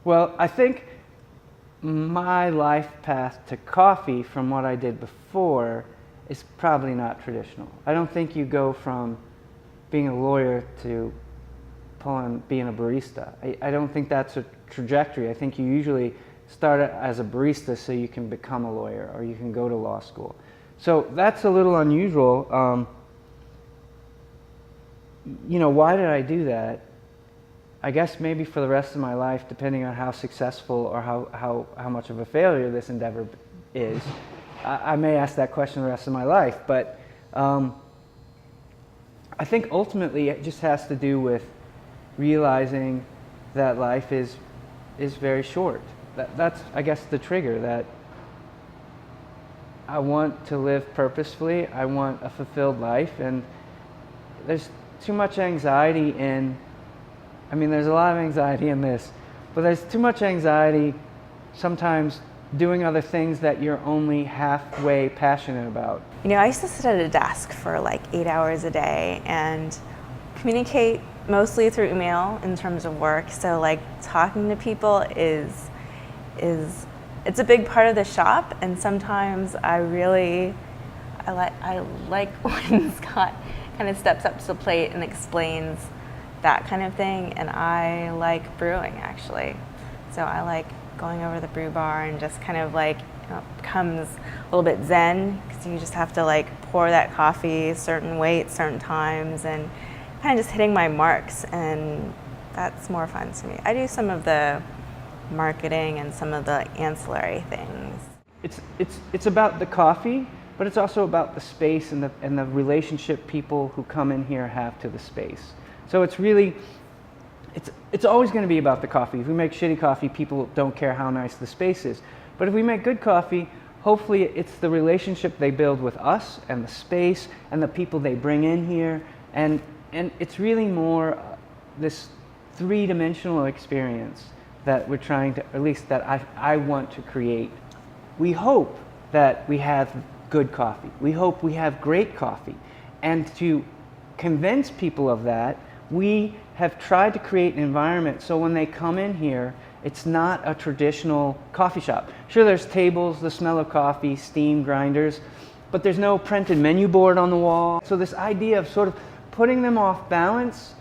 Well, I think my life path to coffee from what I did before is probably not traditional. I don't think you go from being a lawyer to being a barista. I don't think that's a trajectory. I think you usually start as a barista so you can become a lawyer or you can go to law school. So that's a little unusual. You know, why did I do that? I guess maybe for the rest of my life, depending on how successful or how much of a failure this endeavor is, I may ask that question the rest of my life. But I think ultimately it just has to do with realizing that life is very short. That's, I guess, the trigger, that I want to live purposefully, I want a fulfilled life, and there's too much anxiety in, I mean, there's a lot of anxiety in this, but there's too much anxiety sometimes doing other things that you're only halfway passionate about. You know, I used to sit at a desk for like 8 hours a day and communicate mostly through email in terms of work. So like talking to people it's a big part of the shop, and sometimes I like when Scott kind of steps up to the plate and explains that kind of thing, and I like brewing actually. So I like going over to the brew bar and just kind of like, you know, becomes a little bit zen, because you just have to like pour that coffee certain weight, certain times, and kind of just hitting my marks, and that's more fun to me. I do some of the marketing and some of the ancillary things. It's about the coffee, but it's also about the space and the relationship people who come in here have to the space. So it's really, it's always going to be about the coffee. If we make shitty coffee, people don't care how nice the space is. But if we make good coffee, hopefully it's the relationship they build with us and the space and the people they bring in here, and it's really more this three-dimensional experience that we're trying to, at least that I want to create. We hope that we have good coffee. We hope we have great coffee. And to convince people of that, we have tried to create an environment so when they come in here, it's not a traditional coffee shop. Sure, there's tables, the smell of coffee, steam grinders, but there's no printed menu board on the wall. So this idea of sort of putting them off balance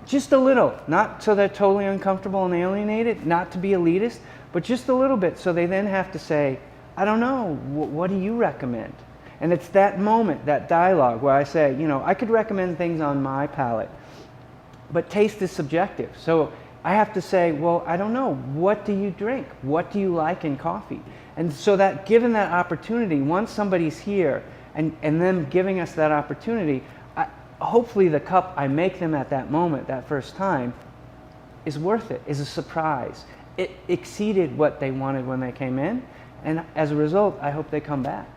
just a little, not so they're totally uncomfortable and alienated, not to be elitist, but just a little bit, so they then have to say, I don't know, what do you recommend? And it's that moment, that dialogue, where I say, you know, I could recommend things on my palate, but taste is subjective. So I have to say, well, I don't know, what do you drink? What do you like in coffee? And so that, given that opportunity, once somebody's here and them giving us that opportunity, hopefully the cup I make them at that moment, that first time, is worth it, is a surprise. It exceeded what they wanted when they came in, and as a result, I hope they come back.